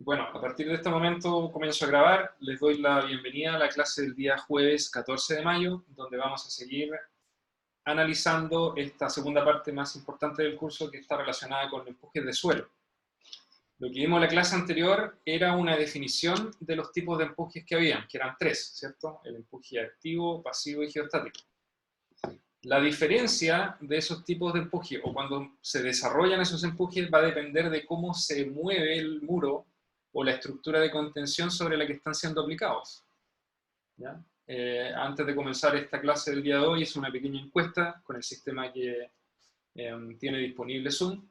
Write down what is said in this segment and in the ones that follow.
Bueno, a partir de este momento comienzo a grabar. Les doy la bienvenida a la clase del día jueves 14 de mayo, donde vamos a seguir analizando esta segunda parte más importante del curso que está relacionada con empujes de suelo. Lo que vimos en la clase anterior era una definición de los tipos de empujes que habían, que eran tres, ¿cierto? El empuje activo, pasivo y geostático. La diferencia de esos tipos de empuje, o cuando se desarrollan esos empujes, va a depender de cómo se mueve el muro o la estructura de contención sobre la que están siendo aplicados. ¿Ya? Antes de comenzar esta clase del día de hoy, hice una pequeña encuesta con el sistema que tiene disponible Zoom.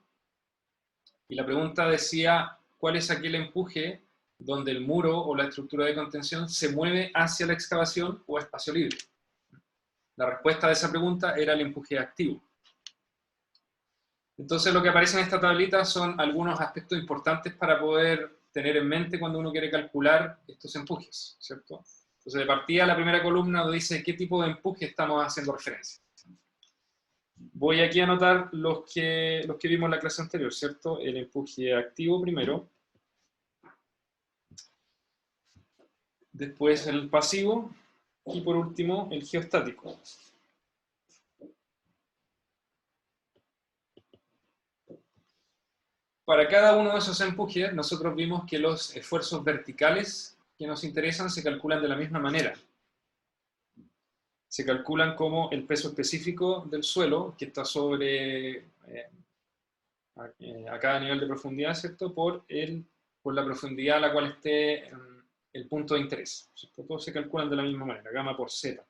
Y la pregunta decía, ¿cuál es aquel empuje donde el muro o la estructura de contención se mueve hacia la excavación o espacio libre? La respuesta de esa pregunta era el empuje activo. Entonces lo que aparece en esta tablita son algunos aspectos importantes para poder tener en mente cuando uno quiere calcular estos empujes, ¿cierto? Entonces de partida la primera columna dice qué tipo de empuje estamos haciendo referencia. Voy aquí a anotar los que vimos en la clase anterior, ¿cierto? El empuje activo primero, después el pasivo y por último el geostático. Para cada uno de esos empujes, nosotros vimos que los esfuerzos verticales que nos interesan se calculan de la misma manera. Se calculan como el peso específico del suelo, que está sobre a cada nivel de profundidad, ¿cierto? Por la profundidad a la cual esté el punto de interés, ¿cierto? Todos se calculan de la misma manera, gamma por z.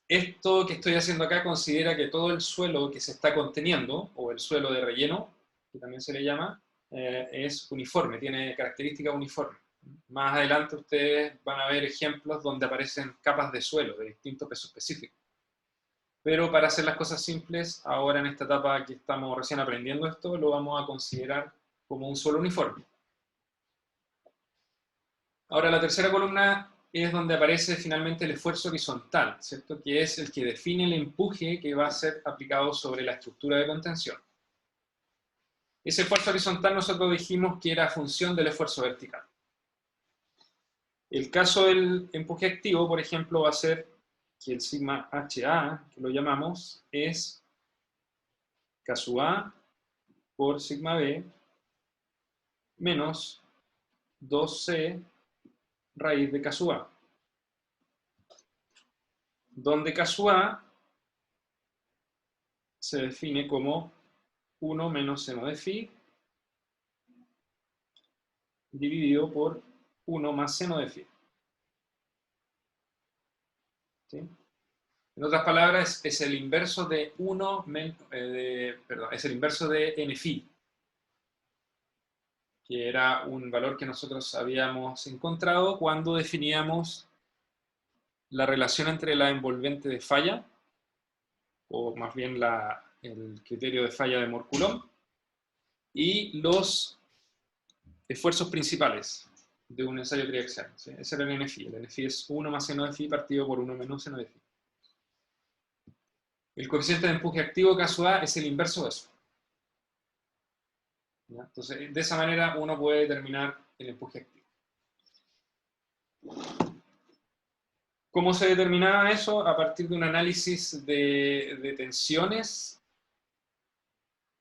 Esto que estoy haciendo acá considera que todo el suelo que se está conteniendo, o el suelo de relleno, que también se le llama, es uniforme, tiene características uniformes. Más adelante ustedes van a ver ejemplos donde aparecen capas de suelo de distinto peso específico. Pero para hacer las cosas simples, ahora en esta etapa que estamos recién aprendiendo esto, lo vamos a considerar como un suelo uniforme. Ahora la tercera columna es donde aparece finalmente el esfuerzo horizontal, ¿cierto? Que es el que define el empuje que va a ser aplicado sobre la estructura de contención. Ese esfuerzo horizontal nosotros dijimos que era función del esfuerzo vertical. El caso del empuje activo, por ejemplo, va a ser que el sigma HA, que lo llamamos, es K sub A por sigma B menos 2C raíz de K sub A. Donde K sub A se define como 1 menos seno de phi dividido por 1 más seno de phi. ¿Sí? En otras palabras, es el inverso de 1, es el inverso de n phi, que era un valor que nosotros habíamos encontrado cuando definíamos la relación entre la envolvente de falla, o más bien el criterio de falla de Mohr-Coulomb, y los esfuerzos principales de un ensayo triaxial. ¿Sí? Ese era el NFI. El NFI es 1 más seno de phi partido por 1 menos seno de phi. El coeficiente de empuje activo K sub A es el inverso de eso. ¿Ya? Entonces, de esa manera uno puede determinar el empuje activo. ¿Cómo se determinaba eso? A partir de un análisis de tensiones,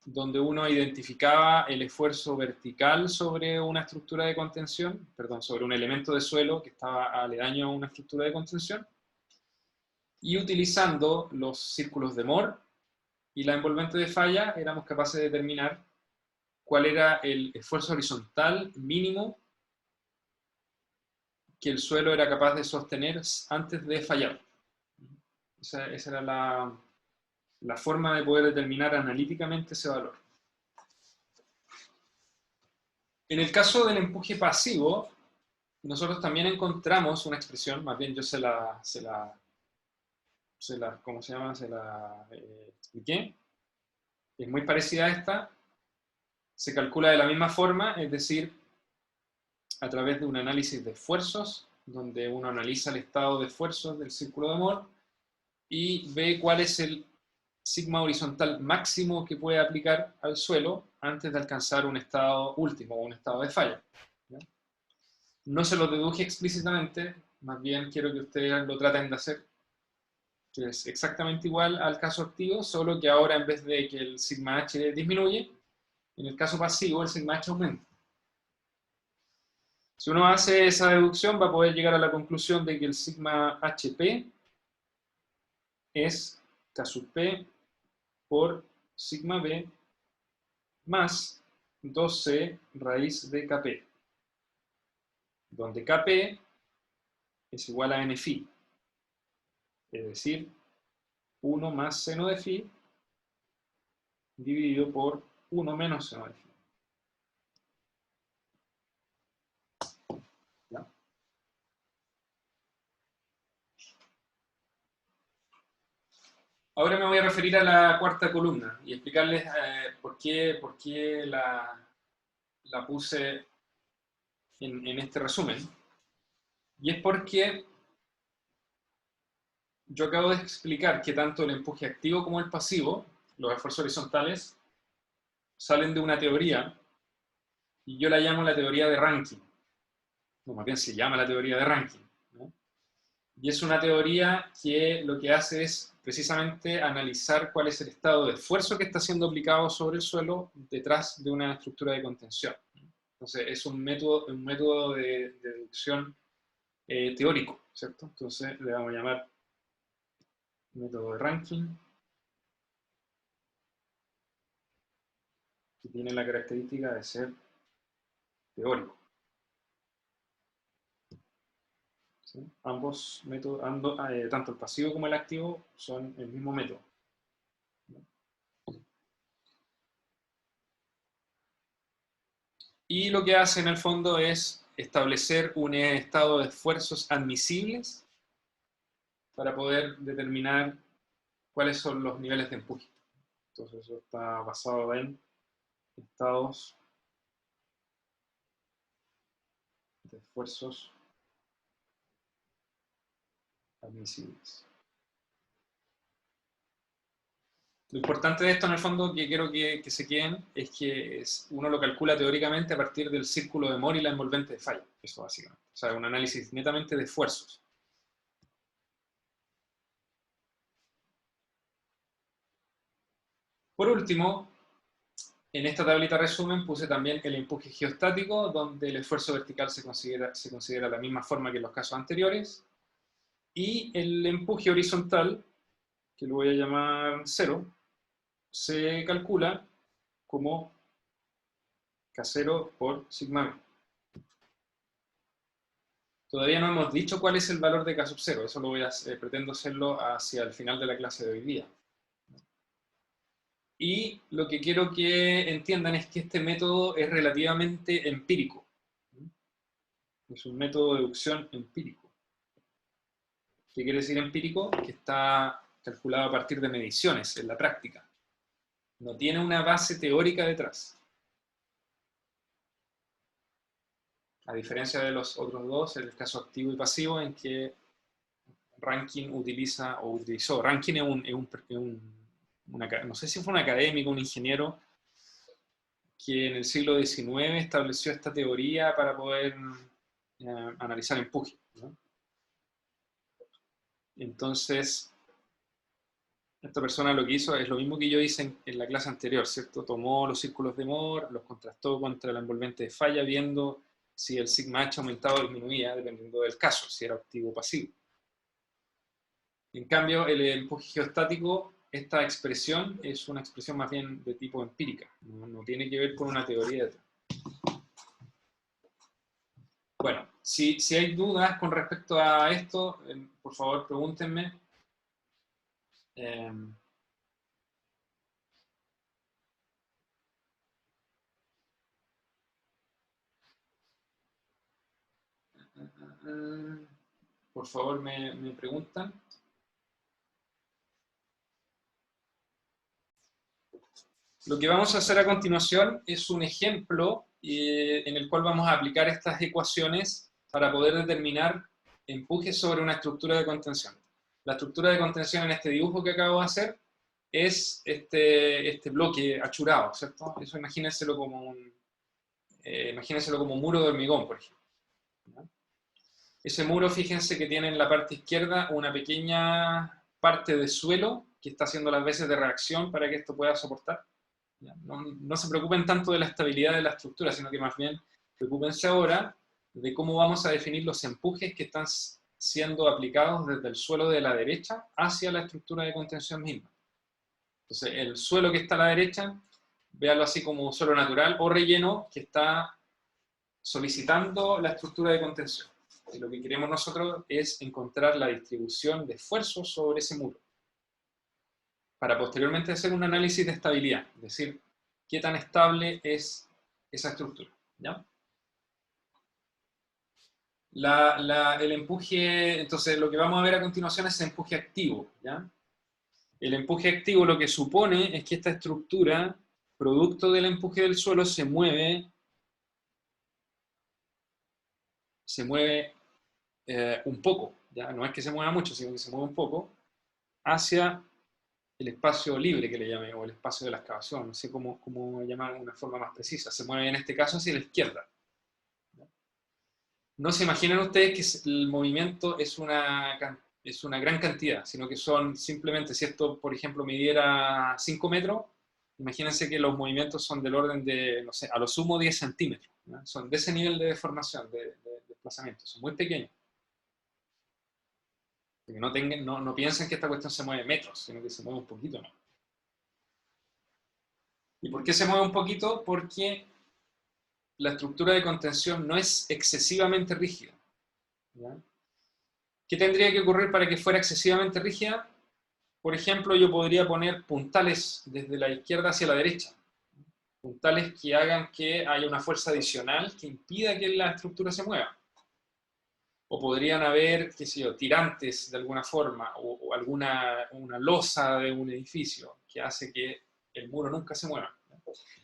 donde uno identificaba el esfuerzo vertical sobre una estructura de contención, perdón, sobre un elemento de suelo que estaba aledaño a una estructura de contención, y utilizando los círculos de Mohr y la envolvente de falla, éramos capaces de determinar cuál era el esfuerzo horizontal mínimo que el suelo era capaz de sostener antes de fallar. Esa era la forma de poder determinar analíticamente ese valor. En el caso del empuje pasivo, nosotros también encontramos una expresión, más bien yo ¿cómo se llama? Se la expliqué. Es muy parecida a esta. Se calcula de la misma forma, es decir, a través de un análisis de esfuerzos, donde uno analiza el estado de esfuerzos del círculo de Mohr y ve cuál es el sigma horizontal máximo que puede aplicar al suelo antes de alcanzar un estado último, un estado de falla. ¿Ya? No se lo deduje explícitamente, más bien quiero que ustedes lo traten de hacer, que es exactamente igual al caso activo, solo que ahora en vez de que el sigma h disminuye, en el caso pasivo el sigma h aumenta. Si uno hace esa deducción, va a poder llegar a la conclusión de que el sigma HP es K sub P por sigma B más 2C raíz de Kp, donde Kp es igual a n phi, es decir, 1 más seno de phi dividido por 1 menos seno de phi. ¿Ya? Ahora me voy a referir a la cuarta columna y explicarles por qué la puse en este resumen. Y es porque yo acabo de explicar que tanto el empuje activo como el pasivo, los esfuerzos horizontales, salen de una teoría, y yo la llamo la teoría de Rankine. No, más bien se llama la teoría de Rankine, ¿no? Y es una teoría que lo que hace es precisamente analizar cuál es el estado de esfuerzo que está siendo aplicado sobre el suelo detrás de una estructura de contención. Entonces es un método de deducción teórico, ¿cierto? Entonces le vamos a llamar método de Rankine, que tiene la característica de ser teórico. ¿Sí? Ambos métodos, tanto el pasivo como el activo, son el mismo método. Y lo que hace en el fondo es establecer un estado de esfuerzos admisibles para poder determinar cuáles son los niveles de empuje. Entonces eso está basado en estados de esfuerzos admisibles. Lo importante de esto, en el fondo, que quiero que se queden, es que uno lo calcula teóricamente a partir del círculo de Moore y la envolvente de falla. Eso básicamente. O sea, un análisis netamente de esfuerzos. Por último, en esta tablita resumen puse también el empuje geostático, donde el esfuerzo vertical se considera de la misma forma que en los casos anteriores. Y el empuje horizontal, que lo voy a llamar 0, se calcula como K0 por sigma B. Todavía no hemos dicho cuál es el valor de K sub 0, eso lo pretendo hacerlo hacia el final de la clase de hoy día. Y lo que quiero que entiendan es que este método es relativamente empírico. Es un método de deducción empírico. ¿Qué quiere decir empírico? Que está calculado a partir de mediciones en la práctica. No tiene una base teórica detrás. A diferencia de los otros dos, el caso activo y pasivo, en que Rankine utilizó. Rankine no sé si fue un académico, un ingeniero, que en el siglo XIX estableció esta teoría para poder analizar empuje, ¿no? Entonces, esta persona lo que hizo es lo mismo que yo hice en la clase anterior, ¿cierto? Tomó los círculos de Moore, los contrastó contra la envolvente de falla, viendo si el sigma h aumentaba o disminuía, dependiendo del caso, si era activo o pasivo. En cambio, el empuje geostático, esta expresión es una expresión más bien de tipo empírica, no tiene que ver con una teoría detrás. Bueno, si hay dudas con respecto a esto, por favor pregúntenme. Por favor me preguntan. Lo que vamos a hacer a continuación es un ejemplo en el cual vamos a aplicar estas ecuaciones para poder determinar empuje sobre una estructura de contención. La estructura de contención en este dibujo que acabo de hacer es este bloque achurado, ¿cierto? Eso imagínenselo como un muro de hormigón, por ejemplo. ¿Ya? Ese muro, fíjense que tiene en la parte izquierda una pequeña parte de suelo que está haciendo las veces de reacción para que esto pueda soportar. No se preocupen tanto de la estabilidad de la estructura, sino que más bien preocúpense ahora de cómo vamos a definir los empujes que están siendo aplicados desde el suelo de la derecha hacia la estructura de contención misma. Entonces, el suelo que está a la derecha, véanlo así como suelo natural o relleno que está solicitando la estructura de contención. Y lo que queremos nosotros es encontrar la distribución de esfuerzos sobre ese muro, para posteriormente hacer un análisis de estabilidad, es decir, qué tan estable es esa estructura. ¿Ya? El empuje, entonces lo que vamos a ver a continuación es el empuje activo. ¿Ya? El empuje activo lo que supone es que esta estructura, producto del empuje del suelo, se mueve un poco, ¿ya? No es que se mueva mucho, sino que se mueve un poco, hacia el espacio libre que le llame, o el espacio de la excavación, no sé cómo llamar de una forma más precisa, se mueve en este caso hacia la izquierda. No se imaginen ustedes que el movimiento es una gran cantidad, sino que son simplemente, si esto, por ejemplo, midiera 5 metros, imagínense que los movimientos son del orden de, no sé, a lo sumo 10 centímetros. ¿No? Son de ese nivel de deformación, de desplazamiento, son muy pequeños. Que no piensen que esta cuestión se mueve metros, sino que se mueve un poquito, ¿no? ¿Y por qué se mueve un poquito? Porque la estructura de contención no es excesivamente rígida. ¿Ya? ¿Qué tendría que ocurrir para que fuera excesivamente rígida? Por ejemplo, yo podría poner puntales desde la izquierda hacia la derecha. Puntales que hagan que haya una fuerza adicional que impida que la estructura se mueva. O podrían haber, qué sé yo, tirantes de alguna forma, o una losa de un edificio que hace que el muro nunca se mueva.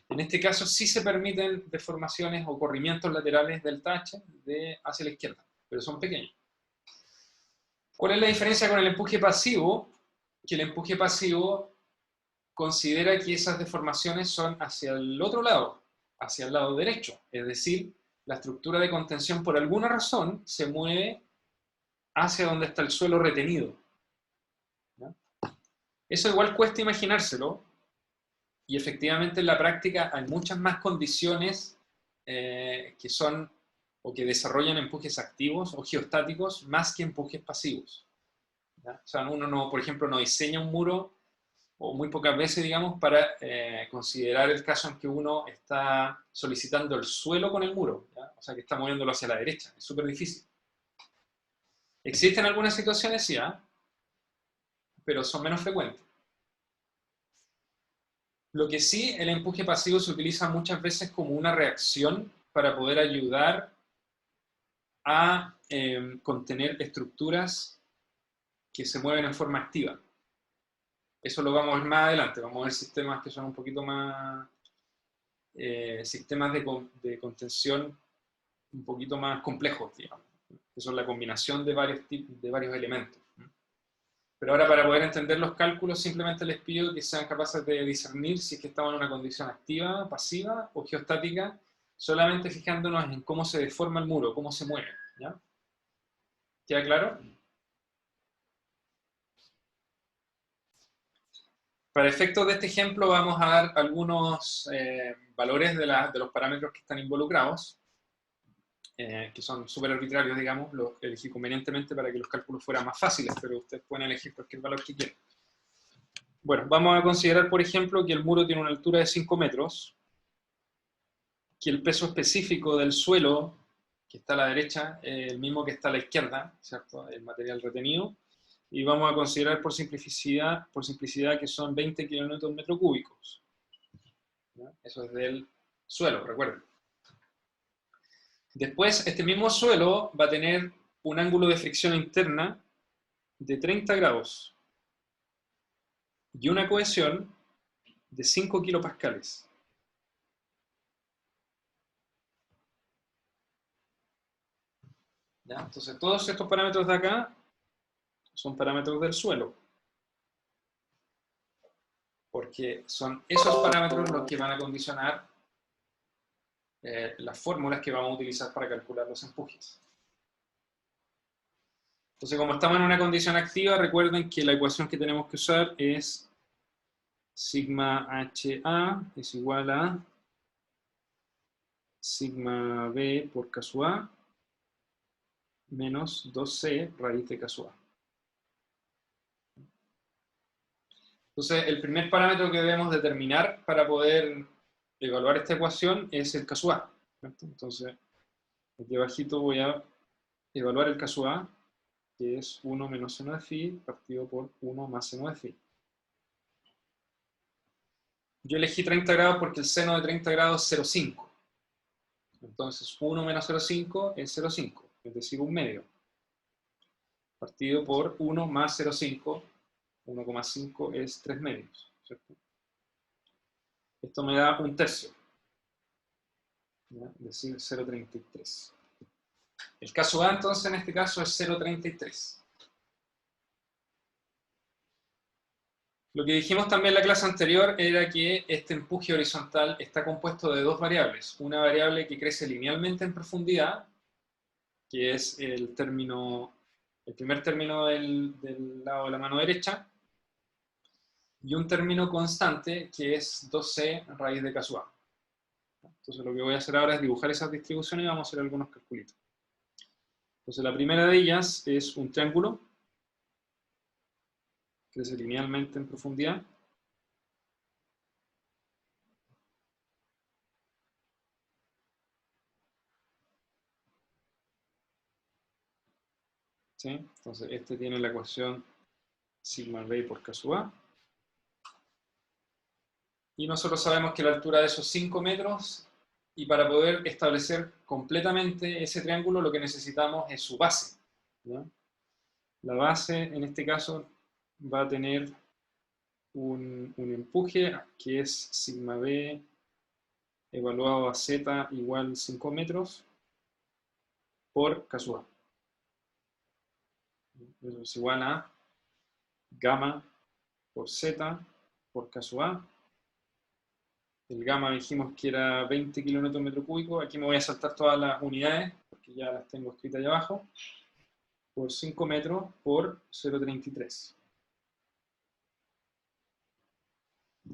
En este caso sí se permiten deformaciones o corrimientos laterales del tache hacia la izquierda, pero son pequeños. ¿Cuál es la diferencia con el empuje pasivo? Que el empuje pasivo considera que esas deformaciones son hacia el otro lado, hacia el lado derecho. Es decir, la estructura de contención por alguna razón se mueve hacia donde está el suelo retenido. ¿Ya? Eso igual cuesta imaginárselo, y efectivamente en la práctica hay muchas más condiciones que son o que desarrollan empujes activos o geostáticos más que empujes pasivos. ¿Ya? O sea, uno no, por ejemplo, no diseña un muro, o muy pocas veces, digamos, para considerar el caso en que uno está solicitando el suelo con el muro, ¿ya? O sea, que está moviéndolo hacia la derecha. Es súper difícil. ¿Existen algunas situaciones? Sí, ¿eh? Pero son menos frecuentes. Lo que sí, el empuje pasivo se utiliza muchas veces como una reacción para poder ayudar a contener estructuras que se mueven en forma activa. Eso lo vamos a ver más adelante. Vamos a ver sistemas que son un poquito más... sistemas de contención un poquito más complejos, digamos, que son la combinación de varios elementos. Pero ahora, para poder entender los cálculos, simplemente les pido que sean capaces de discernir si es que estamos en una condición activa, pasiva o geostática, solamente fijándonos en cómo se deforma el muro, cómo se mueve. ¿Ya? ¿Queda claro? Para efectos de este ejemplo vamos a dar algunos valores de los parámetros que están involucrados, que son súper arbitrarios, digamos, los elegí convenientemente para que los cálculos fueran más fáciles, pero ustedes pueden elegir cualquier valor que quieran. Bueno, vamos a considerar, por ejemplo, que el muro tiene una altura de 5 metros, que el peso específico del suelo, que está a la derecha, es el mismo que está a la izquierda, ¿cierto? El material retenido, y vamos a considerar por simplicidad que son 20 kilonewton metro cúbicos. ¿Ya? Eso es del suelo, recuerden. Después, este mismo suelo va a tener un ángulo de fricción interna de 30 grados y una cohesión de 5 kilopascales. ¿Ya? Entonces, todos estos parámetros de acá son parámetros del suelo. porque son esos parámetros los que van a condicionar las fórmulas que vamos a utilizar para calcular los empujes. Entonces, como estamos en una condición activa, recuerden que la ecuación que tenemos que usar es sigma HA es igual a sigma B por K sub A menos 2C raíz de K sub A. Entonces, el primer parámetro que debemos determinar para poder evaluar esta ecuación es el K sub A. Entonces, aquí abajito voy a evaluar el K sub A, que es 1 menos seno de phi partido por 1 más seno de phi. Yo elegí 30 grados porque el seno de 30 grados es 0,5. Entonces 1 menos 0,5 es 0,5, es decir, un medio. Partido por 1 más 0,5, 1,5 es 3 medios, ¿cierto? Esto me da un tercio, ¿ya? Es decir, 0,33. El caso A entonces en este caso es 0,33. Lo que dijimos también en la clase anterior era que este empuje horizontal está compuesto de dos variables. Una variable que crece linealmente en profundidad, que es el primer término del lado de la mano derecha, y un término constante que es 2c raíz de K sub A. Entonces lo que voy a hacer ahora es dibujar esas distribuciones y vamos a hacer algunos calculitos. Entonces la primera de ellas es un triángulo, crece linealmente en profundidad. ¿Sí? Entonces este tiene la ecuación sigma b por K sub A. Y nosotros sabemos que la altura de esos 5 metros, y para poder establecer completamente ese triángulo lo que necesitamos es su base, ¿ya? La base en este caso va a tener un empuje que es sigma b evaluado a z igual 5 metros por K sub A. Eso es igual a gamma por z por K sub A. El gamma dijimos que era 20 kilonewton metro cúbico. Aquí me voy a saltar todas las unidades porque ya las tengo escritas ahí abajo. Por 5 metros por 0,33.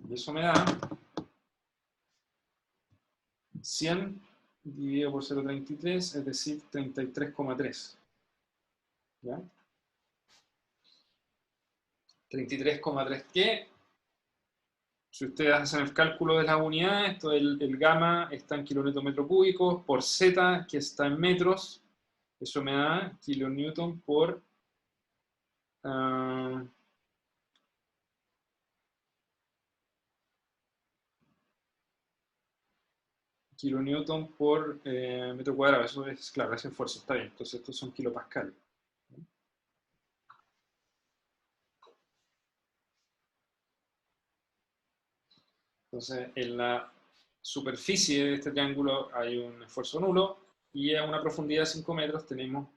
Y eso me da 100 dividido por 0,33, es decir, 33,3. ¿Ya? 33,3 que, si ustedes hacen el cálculo de las unidades, esto el gamma está en kilonewton metro cúbico, por z, que está en metros, eso me da kilonewton por kilonewton por metro cuadrado. Eso es, claro, ese esfuerzo, está bien. Entonces estos son kilopascales. Entonces, en la superficie de este triángulo hay un esfuerzo nulo y a una profundidad de 5 metros tenemos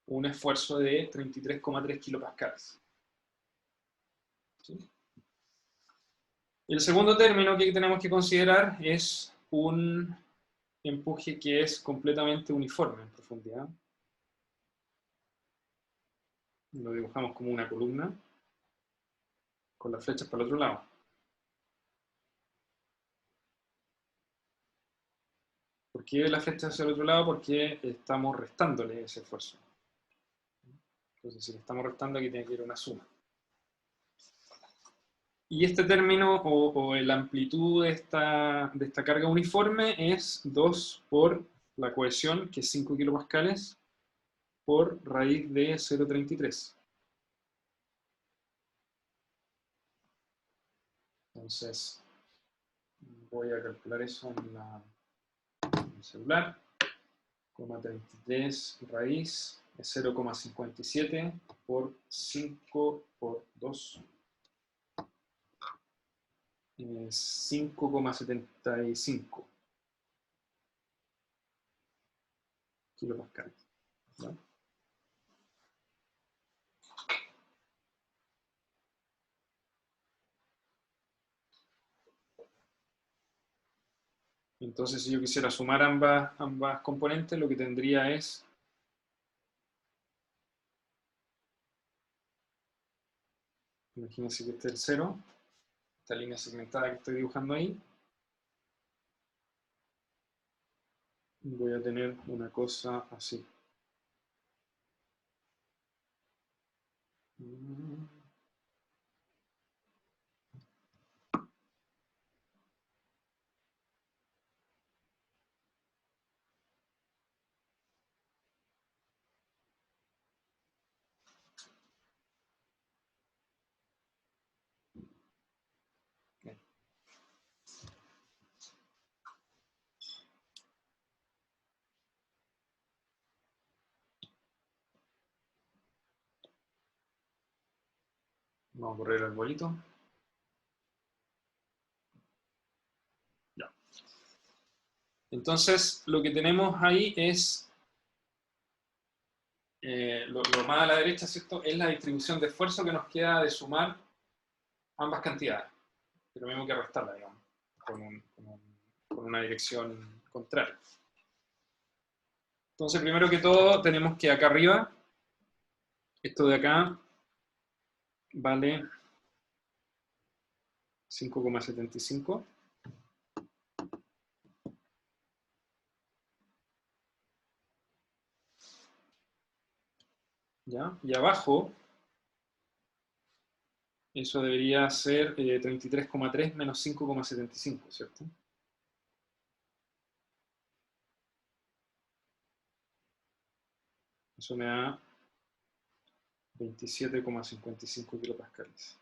un esfuerzo de 33,3 kilopascales. ¿Sí? El segundo término que tenemos que considerar es un empuje que es completamente uniforme en profundidad. Lo dibujamos como una columna con las flechas para el otro lado. ¿Por qué la flecha hacia el otro lado? Porque estamos restándole ese esfuerzo. Entonces, si le estamos restando, aquí tiene que ir una suma. Y este término, o la amplitud de esta carga uniforme, es 2 por la cohesión, que es 5 kilopascales, por raíz de 0,33. Entonces, voy a calcular eso en el celular. 33 raíz es 0,57 por 5 por 2 es 5,75 kilopascales, ¿no? Entonces, si yo quisiera sumar ambas componentes, lo que tendría es, imagínense que este es el 0, esta línea segmentada que estoy dibujando ahí, voy a tener una cosa así. Vamos a correr el bolito. Ya. Entonces, lo que tenemos ahí es, lo más a la derecha, ¿cierto? Es la distribución de esfuerzo que nos queda de sumar ambas cantidades. Pero mismo que restarla, digamos, con una dirección contraria. Entonces, primero que todo, tenemos que acá arriba, esto de acá, vale 5,75. ¿Ya? Y abajo, eso debería ser 33,3 menos 5,75, ¿cierto? Eso me da 27,55 kilopascales.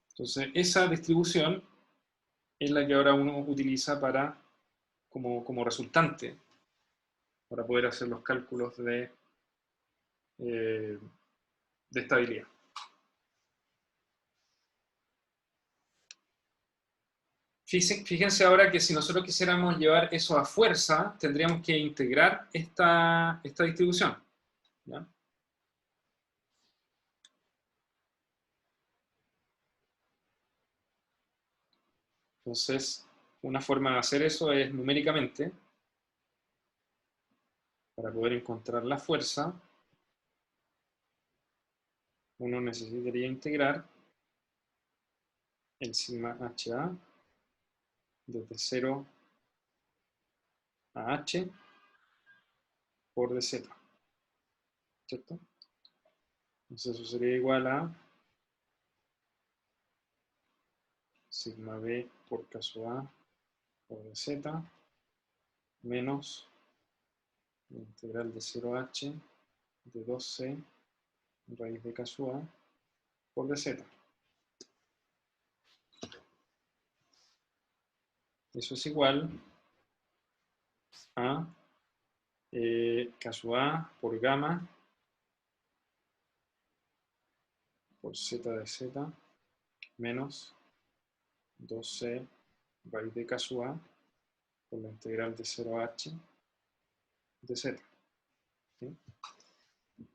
Entonces, esa distribución es la que ahora uno utiliza como resultante para poder hacer los cálculos de estabilidad. Fíjense ahora que si nosotros quisiéramos llevar eso a fuerza, tendríamos que integrar esta distribución, ¿ya? Entonces, una forma de hacer eso es numéricamente, para poder encontrar la fuerza, uno necesitaría integrar el sigma HA desde 0 a H por dz, ¿cierto? Entonces eso sería igual a sigma B por K sub A por dz menos la integral de 0 a H de 2C raíz de K sub A por dz. Eso es igual a K sub A por gamma por z de z menos 2C raíz de K sub A por la integral de 0 a H de z. ¿Sí?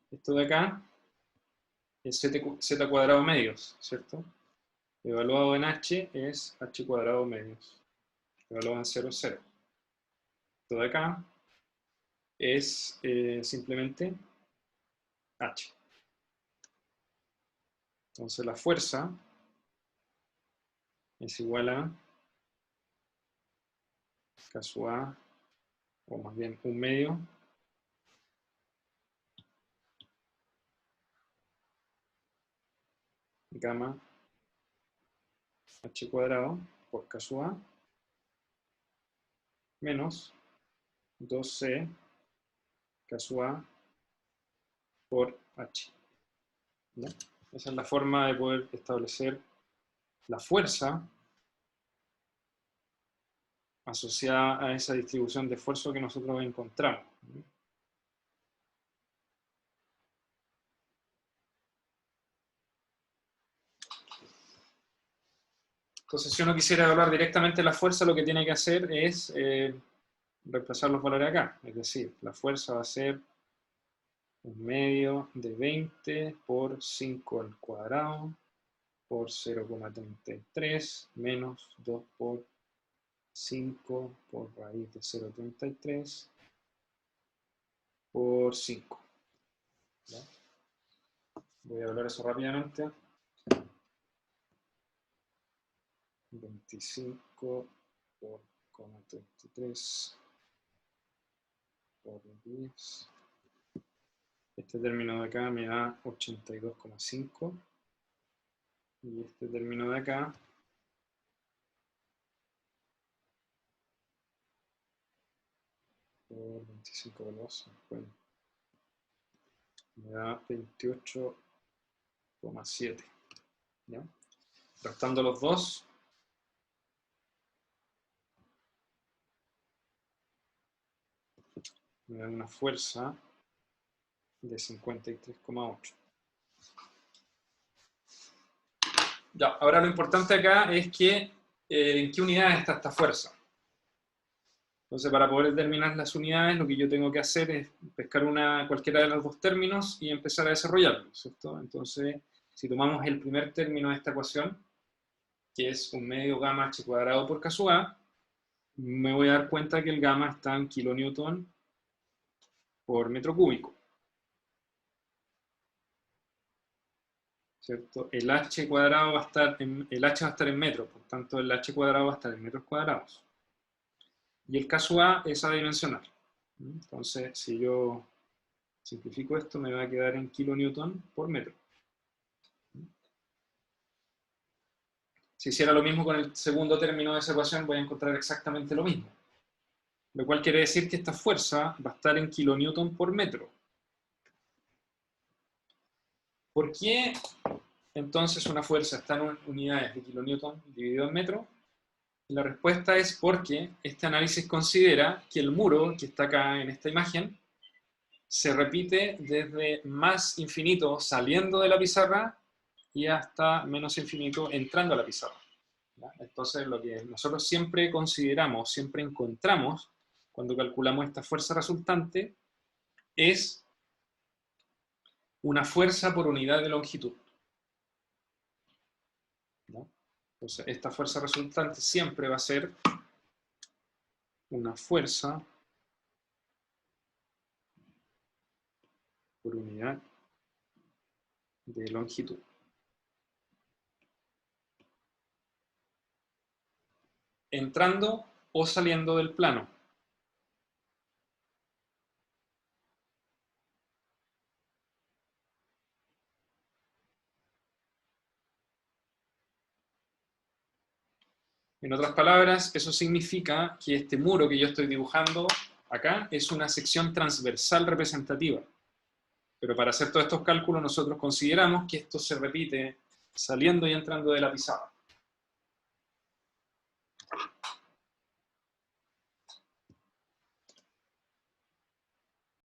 Esto de acá es z cuadrado medios, ¿cierto? Evaluado en h es h cuadrado medios. Evaluado en 0 es 0. Esto de acá es simplemente h. Entonces la fuerza es igual a K sub A, o más bien 1 medio, gamma h cuadrado por K sub A menos 2C K sub A por h. ¿Ya? Esa es la forma de poder establecer la fuerza asociada a esa distribución de esfuerzo que nosotros encontramos. Entonces, si uno quisiera evaluar directamente la fuerza, lo que tiene que hacer es reemplazar los valores acá. Es decir, la fuerza va a ser 1 medio de 20 por 5 al cuadrado por 0,33 menos 2 por 5 por raíz de 0,33 por 5. ¿Ya? Voy a hablar eso rápidamente. 25 por 0,33 por 10. Este término de acá me da 82,5. Y este término de acá por 25 por 2, bueno, me da 28,7. ¿Ya? Restando los dos, me da una fuerza de 53,8. Ya, ahora lo importante acá es que en qué unidades está esta fuerza. Entonces, para poder determinar las unidades, lo que yo tengo que hacer es pescar cualquiera de los dos términos y empezar a desarrollarlo, ¿cierto? Entonces, si tomamos el primer término de esta ecuación, que es 1 medio gamma h cuadrado por k sub a, me voy a dar cuenta que el gamma está en kilonewton por metro cúbico. ¿Cierto? El h cuadrado va a estar el h va a estar en metros, por tanto el h cuadrado va a estar en metros cuadrados. Y el k sub a es adimensional. Entonces, si yo simplifico esto, me va a quedar en kilonewton por metro. Si hiciera lo mismo con el segundo término de esa ecuación, voy a encontrar exactamente lo mismo. Lo cual quiere decir que esta fuerza va a estar en kilonewton por metro. ¿Por qué entonces una fuerza está en unidades de kilonewton dividido en metro? La respuesta es porque este análisis considera que el muro que está acá en esta imagen se repite desde más infinito saliendo de la pizarra y hasta menos infinito entrando a la pizarra. ¿Ya? Entonces, lo que nosotros siempre consideramos, siempre encontramos cuando calculamos esta fuerza resultante es una fuerza por unidad de longitud. ¿No? Entonces, esta fuerza resultante siempre va a ser una fuerza por unidad de longitud. Entrando o saliendo del plano. En otras palabras, eso significa que este muro que yo estoy dibujando acá es una sección transversal representativa. Pero para hacer todos estos cálculos nosotros consideramos que esto se repite saliendo y entrando de la pizarra.